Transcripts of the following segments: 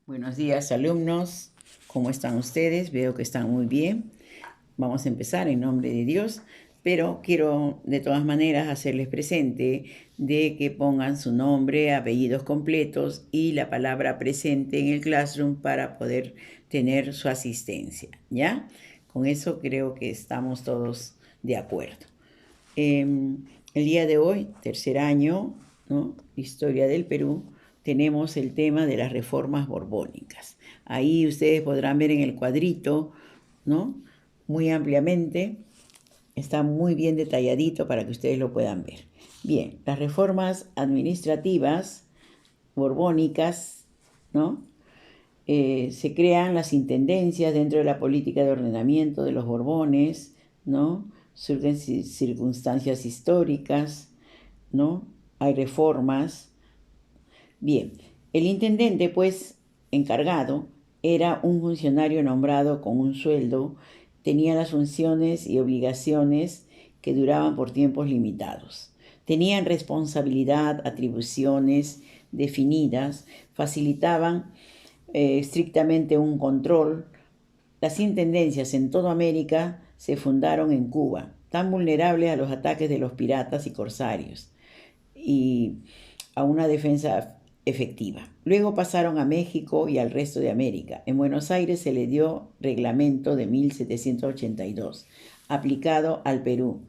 Buenos días, alumnos. ¿Cómo están ustedes? Veo que están muy bien. Vamos a empezar en nombre de Dios, pero quiero de todas maneras hacerles presente de que pongan su nombre, apellidos completos y la palabra presente en el Classroom para poder tener su asistencia, ¿ya? Con eso creo que estamos todos de acuerdo. El día de hoy, tercer año, ¿no? Historia del Perú, tenemos el tema de las reformas borbónicas. Ahí ustedes podrán ver en el cuadrito, ¿no? Muy ampliamente, está muy bien detalladito para que ustedes lo puedan ver. Bien, las reformas administrativas borbónicas, ¿no? Se crean las intendencias dentro de la política de ordenamiento de los Borbones, ¿no? Surgen circunstancias históricas, ¿no? Hay reformas. Bien, el intendente, pues, encargado, era un funcionario nombrado con un sueldo, tenía las funciones y obligaciones que duraban por tiempos limitados. Tenían responsabilidad, atribuciones definidas, facilitaban estrictamente un control. Las intendencias en toda América se fundaron en Cuba, tan vulnerables a los ataques de los piratas y corsarios y a una defensa efectiva. Luego pasaron a México y al resto de América. En Buenos Aires se le dio reglamento de 1782, aplicado al Perú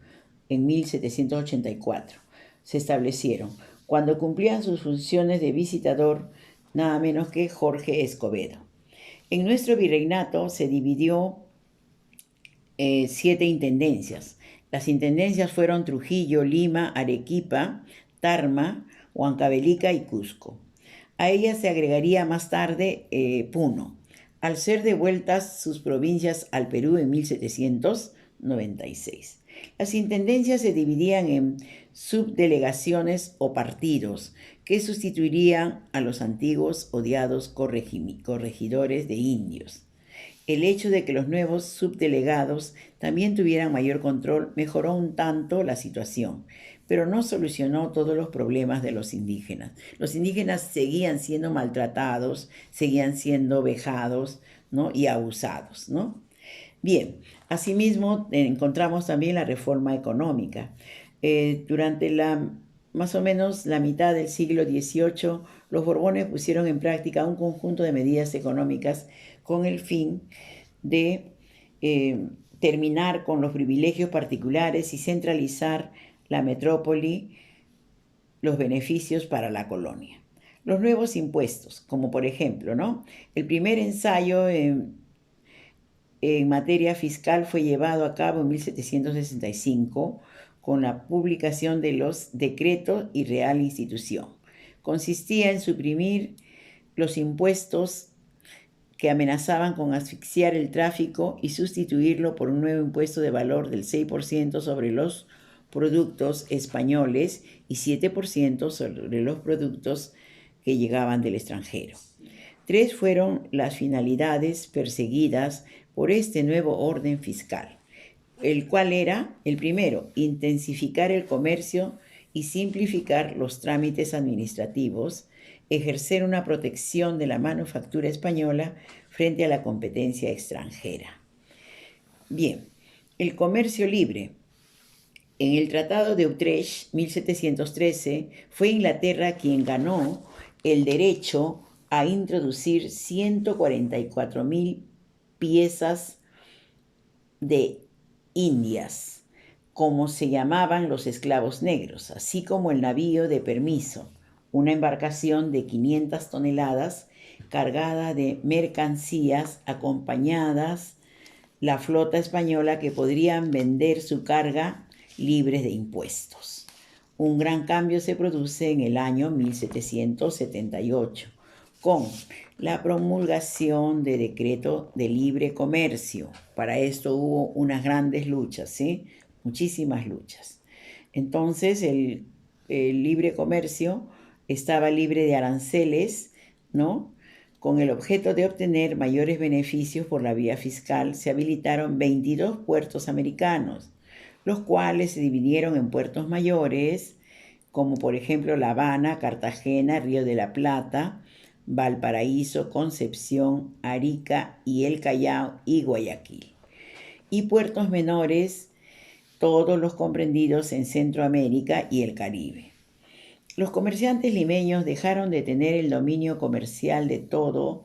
en 1784. Se establecieron, cuando cumplían sus funciones de visitador, nada menos que Jorge Escobedo. En nuestro virreinato se dividió 7 intendencias. Las intendencias fueron Trujillo, Lima, Arequipa, Tarma, Huancavelica y Cusco. A ellas se agregaría más tarde Puno, al ser devueltas sus provincias al Perú en 1796. Las intendencias se dividían en subdelegaciones o partidos que sustituirían a los antiguos odiados corregidores de indios. El hecho de que los nuevos subdelegados también tuvieran mayor control mejoró un tanto la situación, pero no solucionó todos los problemas de los indígenas. Los indígenas seguían siendo maltratados, seguían siendo vejados, ¿no? Y abusados, ¿no? Bien, asimismo encontramos también la reforma económica. Durante más o menos la mitad del siglo XVIII, los Borbones pusieron en práctica un conjunto de medidas económicas con el fin de terminar con los privilegios particulares y centralizar la metrópoli, los beneficios para la colonia. Los nuevos impuestos, como por ejemplo, ¿no? El primer ensayo en materia fiscal fue llevado a cabo en 1765 con la publicación de los decretos y Real Institución. Consistía en suprimir los impuestos que amenazaban con asfixiar el tráfico y sustituirlo por un nuevo impuesto de valor del 6% sobre los productos españoles y 7% sobre los productos que llegaban del extranjero. 3 fueron las finalidades perseguidas por este nuevo orden fiscal, el cual era, el primero, intensificar el comercio y simplificar los trámites administrativos, ejercer una protección de la manufactura española frente a la competencia extranjera. Bien, el comercio libre. En el Tratado de Utrecht, 1713, fue Inglaterra quien ganó el derecho a introducir 144.000 piezas de indias, como se llamaban los esclavos negros, así como el navío de permiso, una embarcación de 500 toneladas cargada de mercancías acompañadas la flota española que podrían vender su carga libres de impuestos. Un gran cambio se produce en el año 1778 con la promulgación de decreto de libre comercio. Para esto hubo unas grandes luchas, ¿sí? Muchísimas luchas. Entonces el libre comercio estaba libre de aranceles, ¿no? Con el objeto de obtener mayores beneficios por la vía fiscal, se habilitaron 22 puertos americanos, los cuales se dividieron en puertos mayores, como por ejemplo La Habana, Cartagena, Río de la Plata, Valparaíso, Concepción, Arica y El Callao y Guayaquil. Y puertos menores, todos los comprendidos en Centroamérica y el Caribe. Los comerciantes limeños dejaron de tener el dominio comercial de todo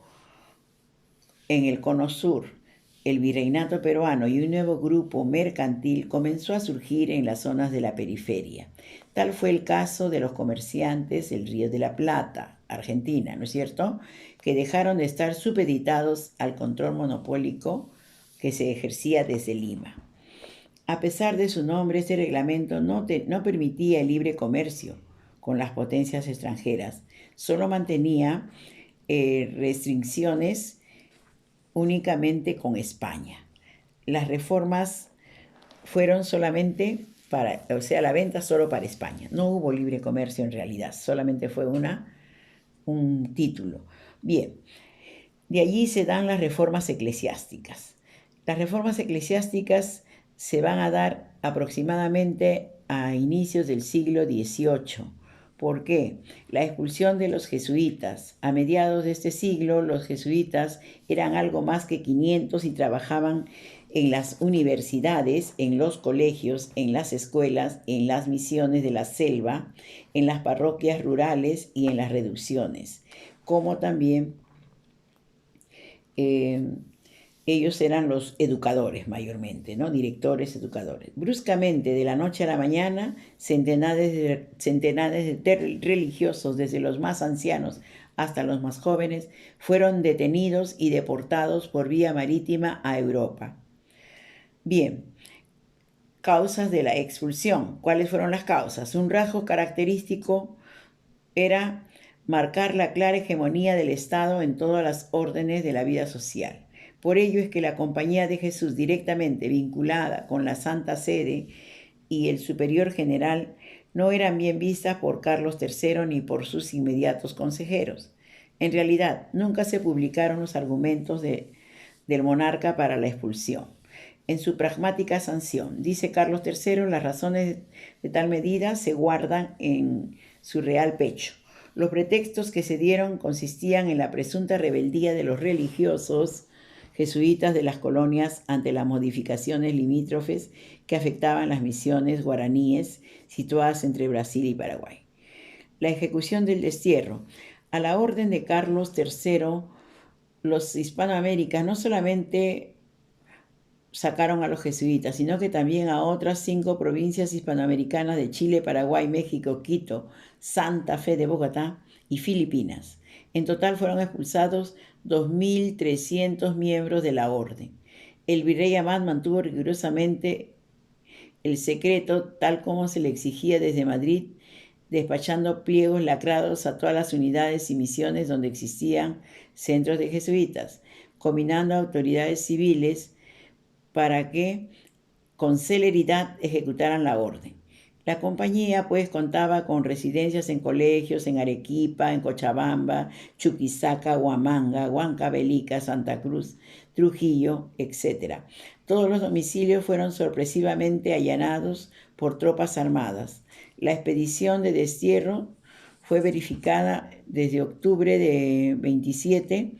en el Cono Sur. El virreinato peruano y un nuevo grupo mercantil comenzó a surgir en las zonas de la periferia. Tal fue el caso de los comerciantes del Río de la Plata, Argentina, ¿no es cierto?, que dejaron de estar supeditados al control monopólico que se ejercía desde Lima. A pesar de su nombre, este reglamento no permitía el libre comercio con las potencias extranjeras, solo mantenía restricciones únicamente con España. Las reformas fueron solamente la venta solo para España. No hubo libre comercio en realidad, solamente fue un título. Bien, de allí se dan las reformas eclesiásticas. Las reformas eclesiásticas se van a dar aproximadamente a inicios del siglo XVIII. ¿Por qué? La expulsión de los jesuitas. A mediados de este siglo, los jesuitas eran algo más que 500 y trabajaban en las universidades, en los colegios, en las escuelas, en las misiones de la selva, en las parroquias rurales y en las reducciones, como también ellos eran los educadores mayormente, ¿no? Directores, educadores. Bruscamente, de la noche a la mañana, centenares de religiosos, desde los más ancianos hasta los más jóvenes, fueron detenidos y deportados por vía marítima a Europa. Bien, causas de la expulsión. ¿Cuáles fueron las causas? Un rasgo característico era marcar la clara hegemonía del Estado en todas las órdenes de la vida social. Por ello es que la Compañía de Jesús, directamente vinculada con la Santa Sede y el Superior General, no eran bien vistas por Carlos III ni por sus inmediatos consejeros. En realidad, nunca se publicaron los argumentos del monarca para la expulsión. En su pragmática sanción, dice Carlos III, las razones de tal medida se guardan en su real pecho. Los pretextos que se dieron consistían en la presunta rebeldía de los religiosos jesuitas de las colonias ante las modificaciones limítrofes que afectaban las misiones guaraníes situadas entre Brasil y Paraguay. La ejecución del destierro. A la orden de Carlos III, los hispanoaméricas no solamente sacaron a los jesuitas, sino que también a otras 5 provincias hispanoamericanas de Chile, Paraguay, México, Quito, Santa Fe de Bogotá y Filipinas. En total fueron expulsados 2.300 miembros de la orden. El virrey Amat mantuvo rigurosamente el secreto, tal como se le exigía desde Madrid, despachando pliegos lacrados a todas las unidades y misiones donde existían centros de jesuitas, combinando autoridades civiles para que con celeridad ejecutaran la orden. La compañía pues contaba con residencias en colegios en Arequipa, en Cochabamba, Chuquisaca, Huamanga, Huancavelica, Santa Cruz, Trujillo, etc. Todos los domicilios fueron sorpresivamente allanados por tropas armadas. La expedición de destierro fue verificada desde octubre de 27.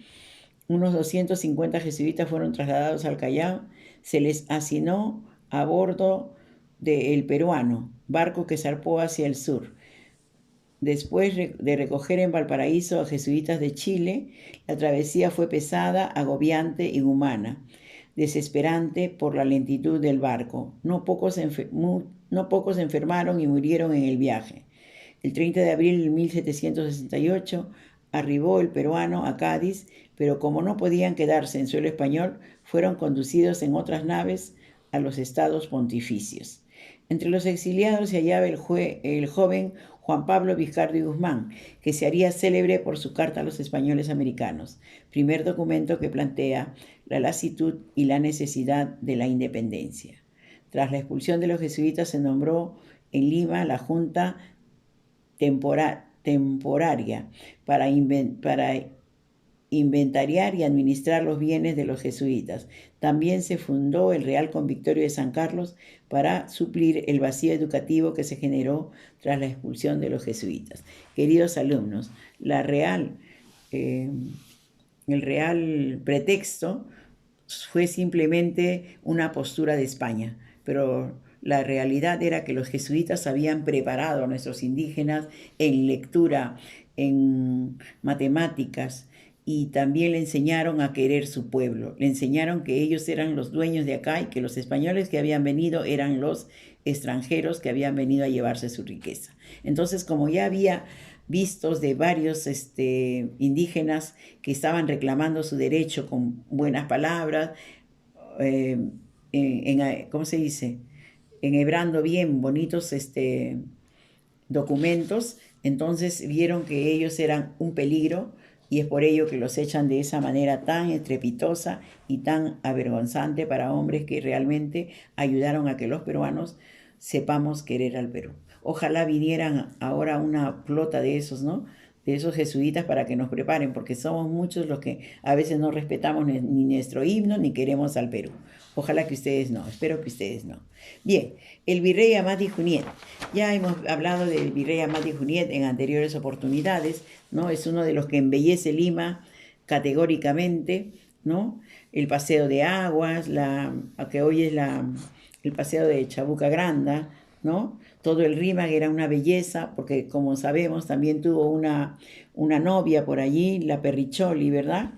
Unos 250 jesuitas fueron trasladados al Callao. Se les asignó a bordo del Peruano, barco que zarpó hacia el sur. Después de recoger en Valparaíso a jesuitas de Chile, la travesía fue pesada, agobiante y inhumana, desesperante por la lentitud del barco. No pocos se enfermaron y murieron en el viaje. El 30 de abril de 1768 arribó el peruano a Cádiz, pero como no podían quedarse en suelo español, fueron conducidos en otras naves a los estados pontificios. Entre los exiliados se hallaba el joven Juan Pablo Vizcardo y Guzmán, que se haría célebre por su carta a los españoles americanos, primer documento que plantea la lasitud y la necesidad de la independencia. Tras la expulsión de los jesuitas se nombró en Lima la Junta temporaria para inventariar y administrar los bienes de los jesuitas. También se fundó el Real Convictorio de San Carlos para suplir el vacío educativo que se generó tras la expulsión de los jesuitas. Queridos alumnos, la Real eh, el real pretexto fue simplemente una postura de España, pero la realidad era que los jesuitas habían preparado a nuestros indígenas en lectura, en matemáticas, y también le enseñaron a querer su pueblo. Le enseñaron que ellos eran los dueños de acá y que los españoles que habían venido eran los extranjeros que habían venido a llevarse su riqueza. Entonces, como ya había vistos de varios indígenas que estaban reclamando su derecho con buenas palabras, eh, ¿cómo se dice? Enhebrando bien bonitos documentos, entonces vieron que ellos eran un peligro y es por ello que los echan de esa manera tan estrepitosa y tan avergonzante para hombres que realmente ayudaron a que los peruanos sepamos querer al Perú. Ojalá vinieran ahora una flota de esos, ¿no? De esos jesuitas para que nos preparen, porque somos muchos los que a veces no respetamos ni nuestro himno ni queremos al Perú. Ojalá que ustedes no, espero que ustedes no. Bien, el virrey Amat y Juniet. Ya hemos hablado del virrey Amat y Juniet en anteriores oportunidades, ¿no? Es uno de los que embellece Lima categóricamente, ¿no? El paseo de aguas, que hoy es el paseo de Chabuca Granda, ¿no? Todo el Rímac era una belleza, porque como sabemos también tuvo una novia por allí, la Perricholi, ¿verdad?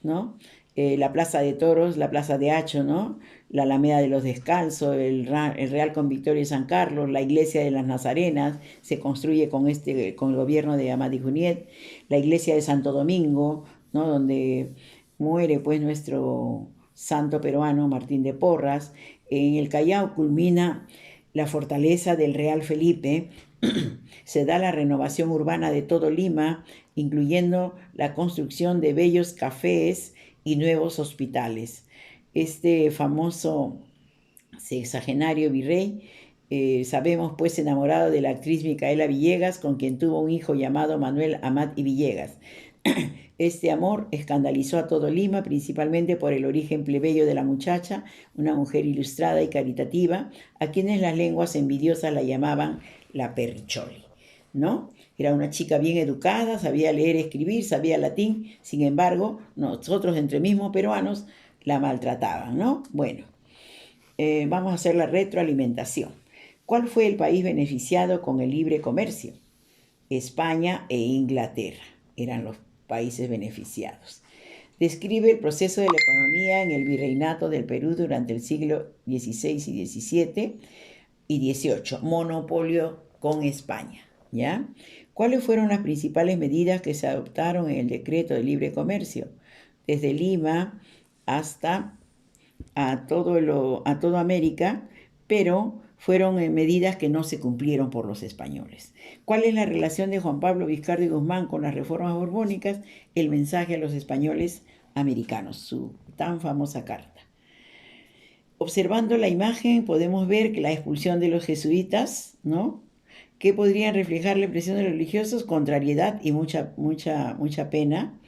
¿No? La Plaza de Toros, la Plaza de Hacho, ¿no? La Alameda de los Descalzos, el Real Convictorio de San Carlos, la Iglesia de las Nazarenas, se construye con el gobierno de Amat y Juniet, la Iglesia de Santo Domingo, ¿no? Donde muere pues nuestro santo peruano Martín de Porras. En el Callao culmina la fortaleza del Real Felipe, se da la renovación urbana de todo Lima, incluyendo la construcción de bellos cafés y nuevos hospitales. Este famoso sexagenario virrey, sabemos pues enamorado de la actriz Micaela Villegas, con quien tuvo un hijo llamado Manuel Amat y Villegas. Este amor escandalizó a todo Lima, principalmente por el origen plebeyo de la muchacha, una mujer ilustrada y caritativa, a quienes las lenguas envidiosas la llamaban la Perricholi, ¿no? Era una chica bien educada, sabía leer y escribir, sabía latín, sin embargo, nosotros entre mismos peruanos la maltrataban, ¿no? Bueno, vamos a hacer la retroalimentación. ¿Cuál fue el país beneficiado con el libre comercio? España e Inglaterra eran los países beneficiados. Describe el proceso de la economía en el virreinato del Perú durante el siglo XVI y XVII y XVIII, monopolio con España, ¿ya? ¿Cuáles fueron las principales medidas que se adoptaron en el decreto de libre comercio? Desde Lima hasta a toda América, pero fueron medidas que no se cumplieron por los españoles. ¿Cuál es la relación de Juan Pablo Vizcarra y Guzmán con las reformas borbónicas? El mensaje a los españoles americanos, su tan famosa carta. Observando la imagen podemos ver que la expulsión de los jesuitas, ¿no? Que podrían reflejar la impresión de los religiosos, contrariedad y mucha pena,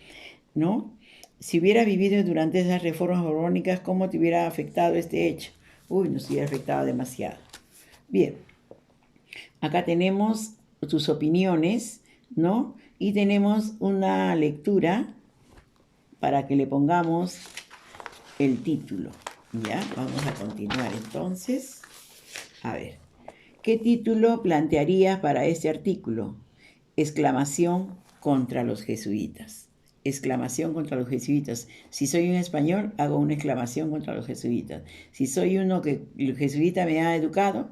¿no? Si hubieras vivido durante esas reformas borbónicas, ¿cómo te hubiera afectado este hecho? Uy, nos hubiera afectado demasiado. Bien, acá tenemos tus opiniones, ¿no? Y tenemos una lectura para que le pongamos el título. Ya, vamos a continuar entonces. A ver, ¿qué título plantearías para este artículo? Exclamación contra los jesuitas. Exclamación contra los jesuitas. Si soy un español, hago una exclamación contra los jesuitas. Si soy uno que el jesuita me ha educado,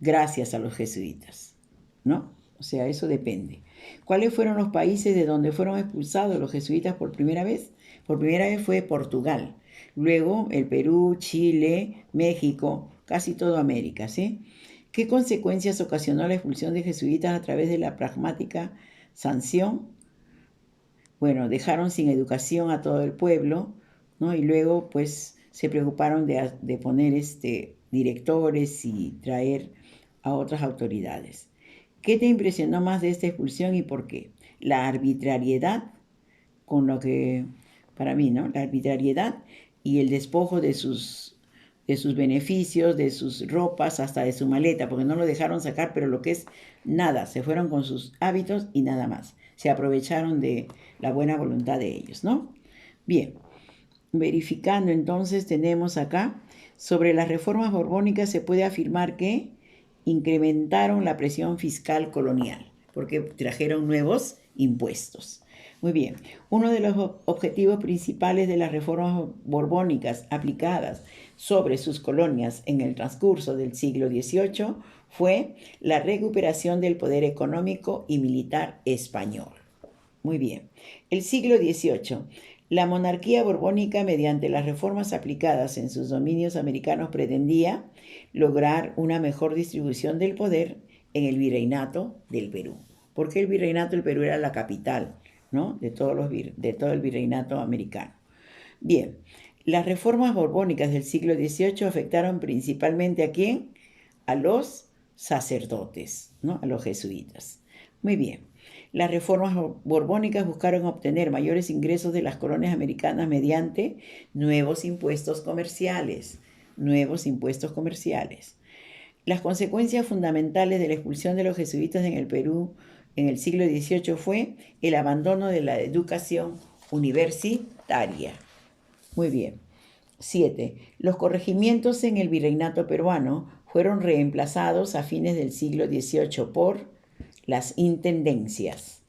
gracias a los jesuitas, ¿no? O sea, eso depende. ¿Cuáles fueron los países de donde fueron expulsados los jesuitas por primera vez? Por primera vez fue Portugal. Luego el Perú, Chile, México, casi toda América, ¿sí? ¿Qué consecuencias ocasionó la expulsión de jesuitas a través de la pragmática sanción? Bueno, dejaron sin educación a todo el pueblo, ¿no? Y luego, pues, se preocuparon de poner directores y traer a otras autoridades. ¿Qué te impresionó más de esta expulsión y por qué? La arbitrariedad, con lo que, para mí, ¿no? La arbitrariedad y el despojo de sus beneficios, de sus ropas, hasta de su maleta, porque no lo dejaron sacar, pero lo que es nada, se fueron con sus hábitos y nada más. se aprovecharon de la buena voluntad de ellos, ¿no? Bien, verificando entonces tenemos acá, sobre las reformas borbónicas se puede afirmar que incrementaron la presión fiscal colonial, porque trajeron nuevos impuestos. Muy bien, uno de los objetivos principales de las reformas borbónicas aplicadas sobre sus colonias en el transcurso del siglo XVIII fue la recuperación del poder económico y militar español. Muy bien, el siglo XVIII. La monarquía borbónica, mediante las reformas aplicadas en sus dominios americanos, pretendía lograr una mejor distribución del poder en el virreinato del Perú. Porque el virreinato del Perú era la capital, ¿no?, de todo el virreinato americano. Bien, las reformas borbónicas del siglo XVIII afectaron principalmente ¿a quién? A los sacerdotes, ¿no?, a los jesuitas. Muy bien. Las reformas borbónicas buscaron obtener mayores ingresos de las colonias americanas mediante nuevos impuestos comerciales. Las consecuencias fundamentales de la expulsión de los jesuitas en el Perú en el siglo XVIII fue el abandono de la educación universitaria. Muy bien. 7. Los corregimientos en el virreinato peruano fueron reemplazados a fines del siglo XVIII por las intendencias.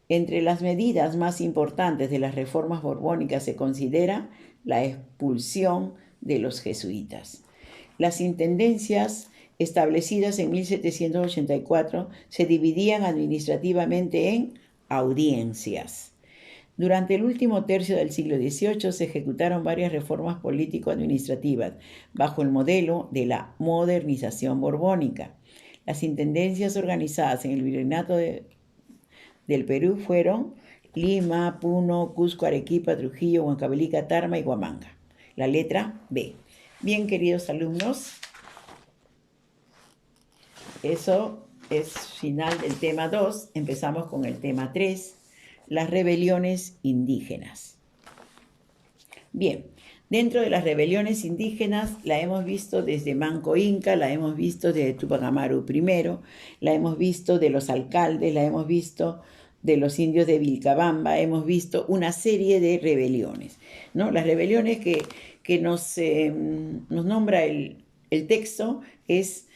Entre las medidas más importantes de las reformas borbónicas se considera la expulsión de los jesuitas. Las intendencias establecidas en 1784 se dividían administrativamente en audiencias. Durante el último tercio del siglo XVIII se ejecutaron varias reformas político-administrativas bajo el modelo de la modernización borbónica. Las intendencias organizadas en el virreinato del Perú fueron Lima, Puno, Cusco, Arequipa, Trujillo, Huancavelica, Tarma y Huamanga. La letra B. Bien, queridos alumnos, eso es final del tema 2. Empezamos con el tema 3, las rebeliones indígenas. Bien, dentro de las rebeliones indígenas la hemos visto desde Manco Inca, la hemos visto desde Tupac Amaru I, la hemos visto de los alcaldes, la hemos visto de los indios de Vilcabamba, hemos visto una serie de rebeliones, ¿no? Las rebeliones que nos nombra el texto es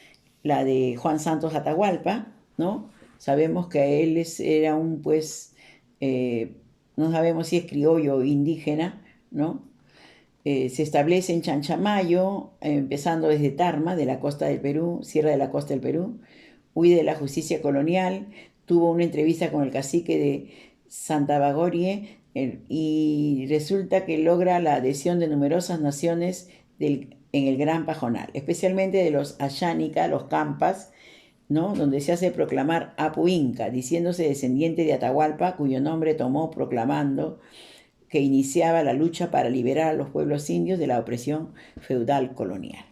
la de Juan Santos Atahualpa, ¿no? Sabemos que él era un, no sabemos si es criollo o indígena, ¿no? Se establece en Chanchamayo, empezando desde Tarma, de la costa del Perú, Sierra de la Costa del Perú, huye de la justicia colonial, tuvo una entrevista con el cacique de Santa Bagorie y resulta que logra la adhesión de numerosas naciones en el Gran Pajonal, especialmente de los Ayánica, los Campas, ¿no?, donde se hace proclamar Apu Inca, diciéndose descendiente de Atahualpa, cuyo nombre tomó proclamando que iniciaba la lucha para liberar a los pueblos indios de la opresión feudal colonial.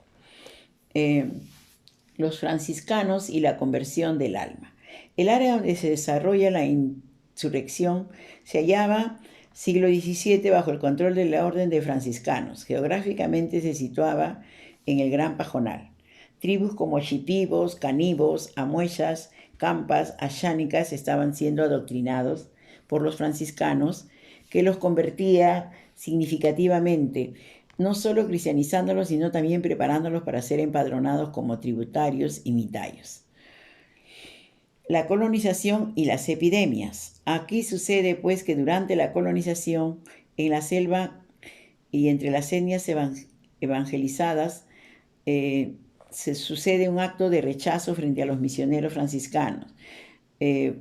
Los franciscanos y la conversión del alma. El área donde se desarrolla la insurrección se hallaba siglo XVII bajo el control de la Orden de Franciscanos. Geográficamente se situaba en el Gran Pajonal. Tribus como Chipibos, Canibos, Amuechas, Campas, Ayánicas estaban siendo adoctrinados por los franciscanos, que los convertía significativamente, no solo cristianizándolos, sino también preparándolos para ser empadronados como tributarios y mitayos. La colonización y las epidemias. Aquí sucede pues que durante la colonización en la selva y entre las etnias evangelizadas se sucede un acto de rechazo frente a los misioneros franciscanos.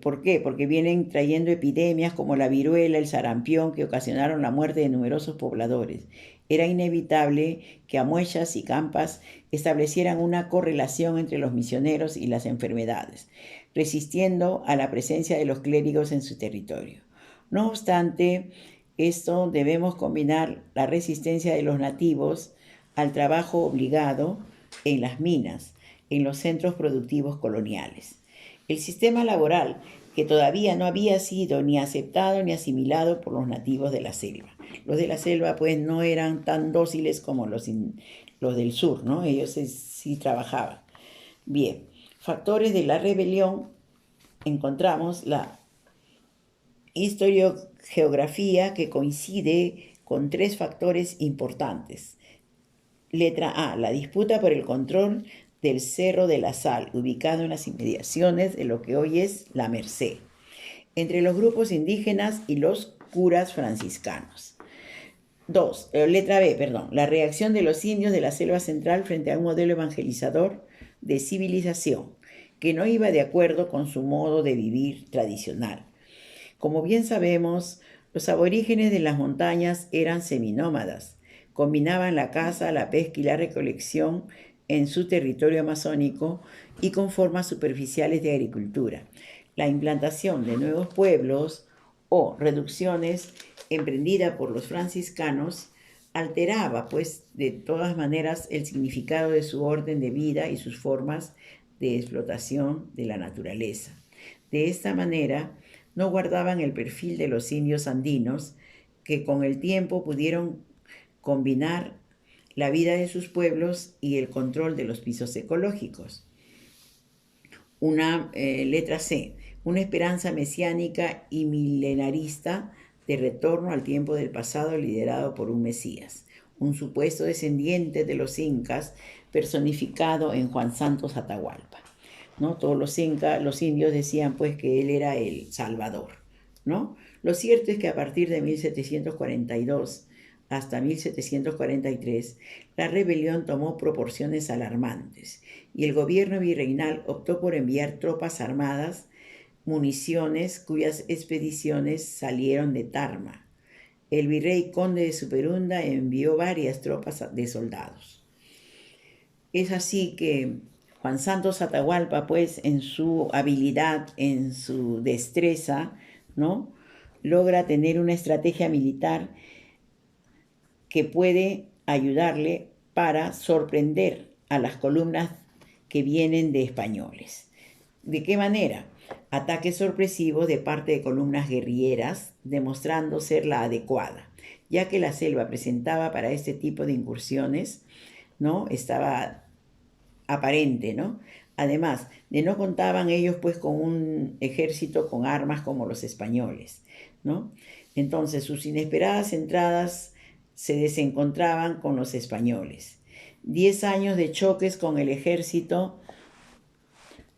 ¿Por qué? Porque vienen trayendo epidemias como la viruela, el sarampión, que ocasionaron la muerte de numerosos pobladores. Era inevitable que Amuechas y Campas establecieran una correlación entre los misioneros y las enfermedades, resistiendo a la presencia de los clérigos en su territorio. No obstante, esto debemos combinar la resistencia de los nativos al trabajo obligado en las minas, en los centros productivos coloniales. El sistema laboral, que todavía no había sido ni aceptado ni asimilado por los nativos de la selva. Los de la selva pues no eran tan dóciles como los del sur, ¿no? Ellos sí trabajaban. Bien, factores de la rebelión, encontramos la Historiogeografía que coincide con tres factores importantes. Letra A, la disputa por el control del Cerro de la Sal, ubicado en las inmediaciones de lo que hoy es la Merced, entre los grupos indígenas y los curas franciscanos. Letra B, perdón, la reacción de los indios de la selva central frente a un modelo evangelizador de civilización que no iba de acuerdo con su modo de vivir tradicional. Como bien sabemos, los aborígenes de las montañas eran seminómadas, combinaban la caza, la pesca y la recolección en su territorio amazónico y con formas superficiales de agricultura. La implantación de nuevos pueblos o reducciones emprendida por los franciscanos alteraba, pues, de todas maneras el significado de su orden de vida y sus formas de explotación de la naturaleza. De esta manera, no guardaban el perfil de los indios andinos que con el tiempo pudieron combinar la vida de sus pueblos y el control de los pisos ecológicos. Letra C, una esperanza mesiánica y milenarista de retorno al tiempo del pasado liderado por un Mesías, un supuesto descendiente de los incas personificado en Juan Santos Atahualpa, ¿no? Todos los indios decían pues que él era el Salvador, ¿no? Lo cierto es que a partir de 1742 hasta 1743, la rebelión tomó proporciones alarmantes y el gobierno virreinal optó por enviar tropas armadas, municiones cuyas expediciones salieron de Tarma. El virrey conde de Superunda envió varias tropas de soldados. Es así que Juan Santos Atahualpa, pues, en su habilidad, en su destreza, ¿no?, logra tener una estrategia militar que puede ayudarle para sorprender a las columnas que vienen de españoles. ¿De qué manera? Ataques sorpresivos de parte de columnas guerrilleras, demostrando ser la adecuada, ya que la selva presentaba para este tipo de incursiones, ¿no?, estaba aparente, ¿no? Además, no contaban ellos pues con un ejército con armas como los españoles, ¿no? Entonces sus inesperadas entradas se desencontraban con los españoles. 10 años de choques con el ejército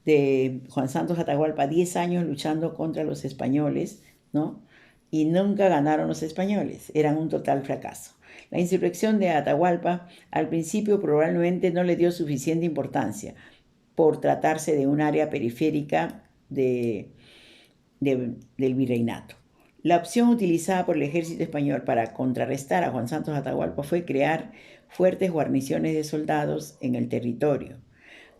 de Juan Santos Atahualpa, 10 años luchando contra los españoles, ¿no? Y nunca ganaron los españoles, eran un total fracaso. La insurrección de Atahualpa al principio probablemente no le dio suficiente importancia por tratarse de un área periférica del virreinato. La opción utilizada por el ejército español para contrarrestar a Juan Santos Atahualpa fue crear fuertes guarniciones de soldados en el territorio.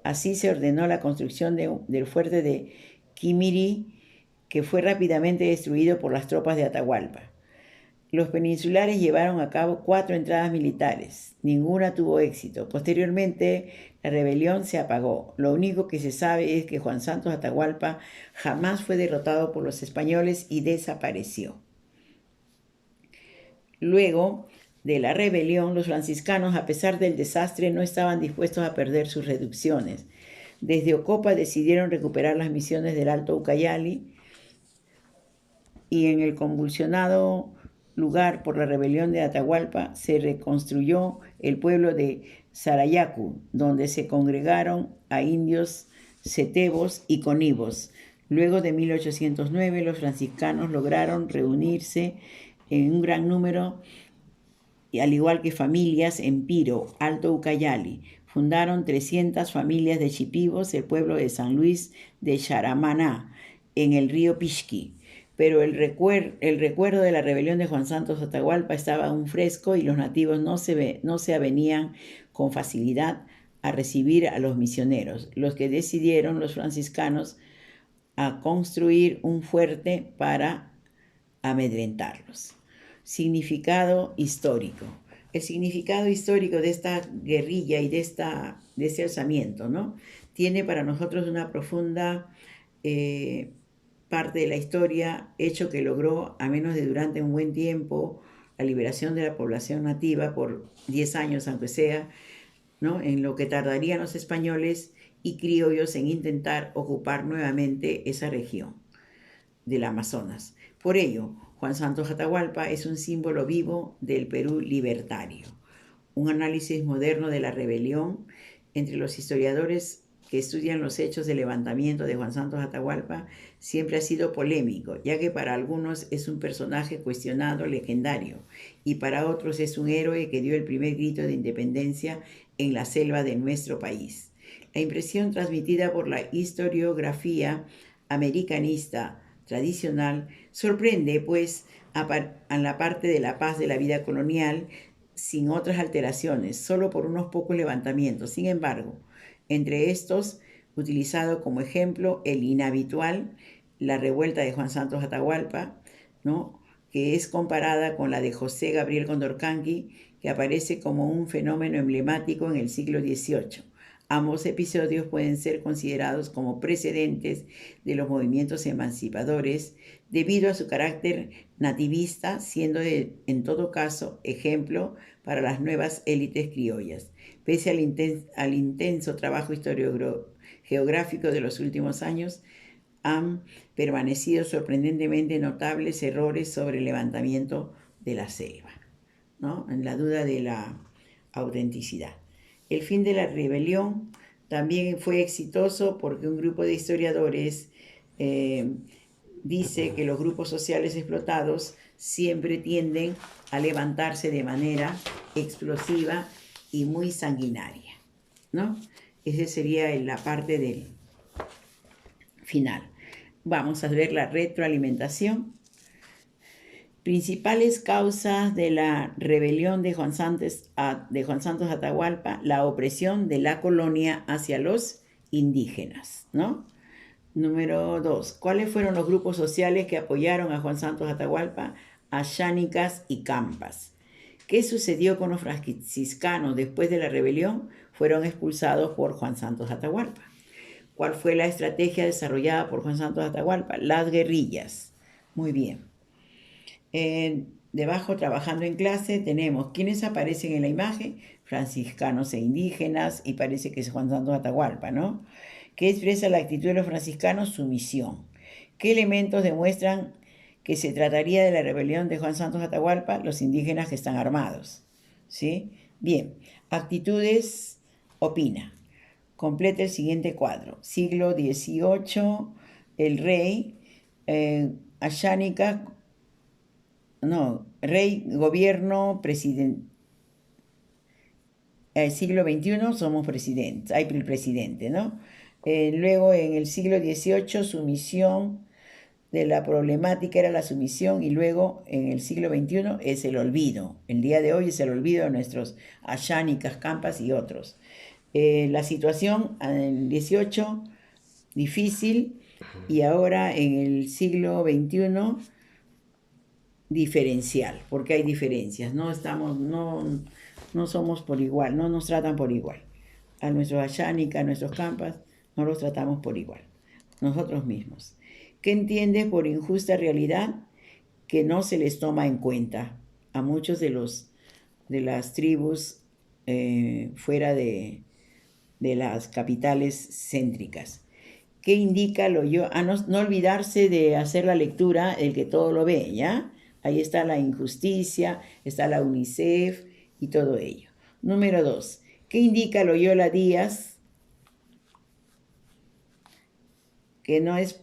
Así se ordenó la construcción del fuerte de Quimirí, que fue rápidamente destruido por las tropas de Atahualpa. Los peninsulares llevaron a cabo 4 entradas militares. Ninguna tuvo éxito. Posteriormente, la rebelión se apagó. Lo único que se sabe es que Juan Santos Atahualpa jamás fue derrotado por los españoles y desapareció. Luego de la rebelión, los franciscanos, a pesar del desastre, no estaban dispuestos a perder sus reducciones. Desde Ocopa decidieron recuperar las misiones del Alto Ucayali y en el convulsionado lugar por la rebelión de Atahualpa se reconstruyó el pueblo de Sarayacu, donde se congregaron a indios setebos y conibos. Luego de 1809, los franciscanos lograron reunirse en un gran número, al igual que familias, en Piro, Alto Ucayali. Fundaron 300 familias de chipivos, el pueblo de San Luis de Charamaná, en el río Pixqui. Pero el recuerdo de la rebelión de Juan Santos Atahualpa estaba aún fresco y los nativos no se avenían con facilidad a recibir a los misioneros, los que decidieron, los franciscanos, a construir un fuerte para amedrentarlos. Significado histórico. El significado histórico de esta guerrilla y de ese alzamiento, ¿no?, tiene para nosotros una profunda parte de la historia, hecho que logró, a menos de durante un buen tiempo, la liberación de la población nativa por 10 años, aunque sea, ¿no?, en lo que tardarían los españoles y criollos en intentar ocupar nuevamente esa región del Amazonas. Por ello, Juan Santos Atahualpa es un símbolo vivo del Perú libertario. Un análisis moderno de la rebelión entre los historiadores que estudian los hechos del levantamiento de Juan Santos Atahualpa siempre ha sido polémico, ya que para algunos es un personaje cuestionado, legendario, y para otros es un héroe que dio el primer grito de independencia en la selva de nuestro país. La impresión transmitida por la historiografía americanista tradicional sorprende, pues, a la parte de la paz de la vida colonial, sin otras alteraciones, solo por unos pocos levantamientos. Sin embargo, entre estos, utilizado como ejemplo el inhabitual, la revuelta de Juan Santos Atahualpa, ¿no?, que es comparada con la de José Gabriel Condorcanqui, que aparece como un fenómeno emblemático en el siglo XVIII. Ambos episodios pueden ser considerados como precedentes de los movimientos emancipadores debido a su carácter nativista, siendo en todo caso ejemplo para las nuevas élites criollas. Pese al intenso trabajo historiográfico de los últimos años, han permanecido sorprendentemente notables errores sobre el levantamiento de la selva, ¿no?, en la duda de la autenticidad. El fin de la rebelión también fue exitoso porque un grupo de historiadores dice que los grupos sociales explotados siempre tienden a levantarse de manera explosiva y muy sanguinaria, ¿no? Esa sería la parte del final. Vamos a ver la retroalimentación. Principales causas de la rebelión de Juan Santos Atahualpa: la opresión de la colonia hacia los indígenas, ¿no? Número 2. ¿Cuáles fueron los grupos sociales que apoyaron a Juan Santos Atahualpa? Ayánicas y Campas. ¿Qué sucedió con los franciscanos después de la rebelión? Fueron expulsados por Juan Santos Atahualpa. ¿Cuál fue la estrategia desarrollada por Juan Santos Atahualpa? Las guerrillas. Muy bien. Debajo, trabajando en clase, tenemos quienes aparecen en la imagen: franciscanos e indígenas, y parece que es Juan Santos Atahualpa, ¿no? ¿Qué expresa la actitud de los franciscanos? Sumisión. ¿Qué elementos demuestran que se trataría de la rebelión de Juan Santos Atahualpa? Los indígenas que están armados, ¿sí? Bien, actitudes, opina. Completa el siguiente cuadro. Siglo XVIII, el rey, Ayánica, rey, gobierno, presidente. El siglo XXI somos presidentes, hay el presidente, ¿no? Luego en el siglo XVIII, sumisión, de la problemática era la sumisión, y luego en el siglo XXI es el olvido. El día de hoy es el olvido de nuestros Ayánicas, Campas y otros. La situación en el XVIII, difícil, y ahora en el siglo XXI, diferencial, porque hay diferencias, no somos por igual, no nos tratan por igual. A nuestros Ayánicas, a nuestros Campas, no los tratamos por igual, nosotros mismos. ¿Qué entiendes por injusta realidad? Que no se les toma en cuenta a muchos de las tribus fuera de las capitales céntricas. ¿Qué indica lo yo? No olvidarse de hacer la lectura, el que todo lo ve, ¿ya? Ahí está la injusticia, está la UNICEF y todo ello. Número 2. ¿Qué indica Loyola Díaz? Que no es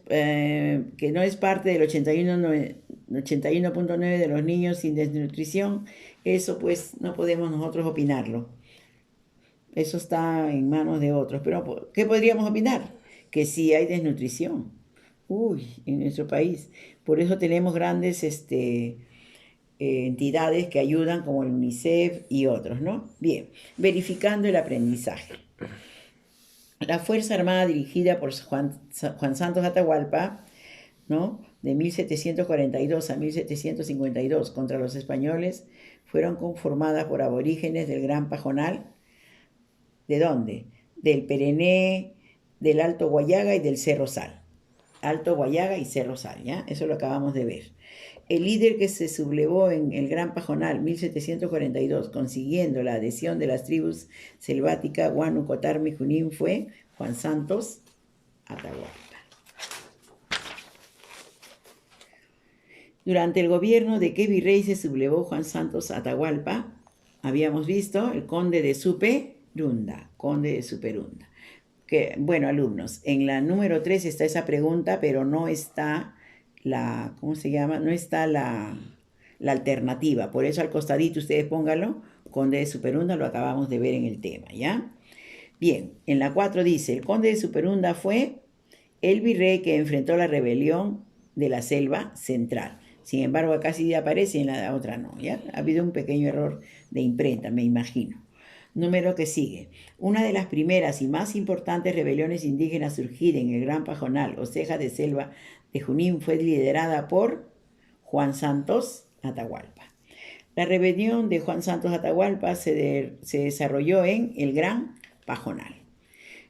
parte del 81.9 de los niños sin desnutrición. Eso pues no podemos nosotros opinarlo. Eso está en manos de otros. Pero ¿qué podríamos opinar? Que sí hay desnutrición. En nuestro país. Por eso tenemos grandes entidades que ayudan, como el UNICEF y otros, ¿no? Bien, verificando el aprendizaje. La Fuerza Armada dirigida por Juan Santos Atahualpa, ¿no?, de 1742 a 1752 contra los españoles, fueron conformadas por aborígenes del Gran Pajonal. ¿De dónde? Del Perené, del Alto Guayaga y del Cerro Sal. Alto Guayaga y Cerro Sal, ¿ya? Eso lo acabamos de ver. El líder que se sublevó en el Gran Pajonal, 1742, consiguiendo la adhesión de las tribus selváticas Guanu, Cotarme y Junín, fue Juan Santos Atahualpa. ¿Durante el gobierno de qué virrey se sublevó Juan Santos Atahualpa? Habíamos visto el conde de Superunda, conde de Superunda. Que, bueno, alumnos, en la número 3 está esa pregunta, pero no está la, ¿cómo se llama? No está la alternativa. Por eso al costadito ustedes pónganlo, conde de Superunda, lo acabamos de ver en el tema, ¿ya? Bien, en la 4 dice, el conde de Superunda fue el virrey que enfrentó la rebelión de la selva central. Sin embargo, acá sí aparece y en la otra no, ¿ya? Ha habido un pequeño error de imprenta, me imagino. Número que sigue. Una de las primeras y más importantes rebeliones indígenas surgidas en el Gran Pajonal o Ceja de Selva de Junín fue liderada por Juan Santos Atahualpa. La rebelión de Juan Santos Atahualpa se desarrolló en el Gran Pajonal.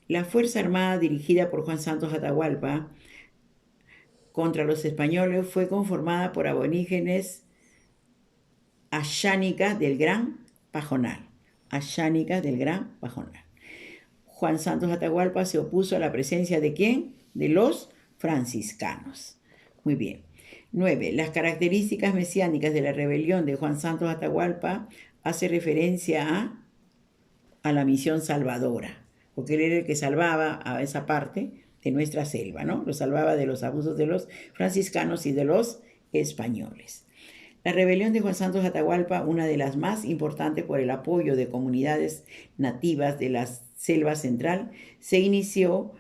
La Fuerza Armada dirigida por Juan Santos Atahualpa contra los españoles fue conformada por aborígenes ashánicas del Gran Pajonal. Ashánicas del Gran Pajonal. Juan Santos Atahualpa se opuso a la presencia ¿de quién? De los franciscanos. Muy bien. 9. Las características mesiánicas de la rebelión de Juan Santos Atahualpa hace referencia a la misión salvadora, porque él era el que salvaba a esa parte de nuestra selva, ¿no? Lo salvaba de los abusos de los franciscanos y de los españoles. La rebelión de Juan Santos Atahualpa, una de las más importantes por el apoyo de comunidades nativas de la selva central, se inició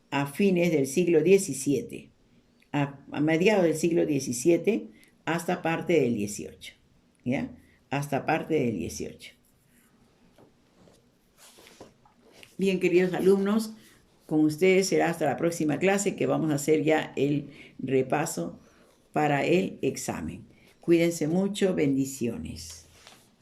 a fines del siglo XVII, a mediados del siglo XVII hasta parte del XVIII, ¿ya? Hasta parte del XVIII. Bien, queridos alumnos, con ustedes será hasta la próxima clase que vamos a hacer ya el repaso para el examen. Cuídense mucho, bendiciones.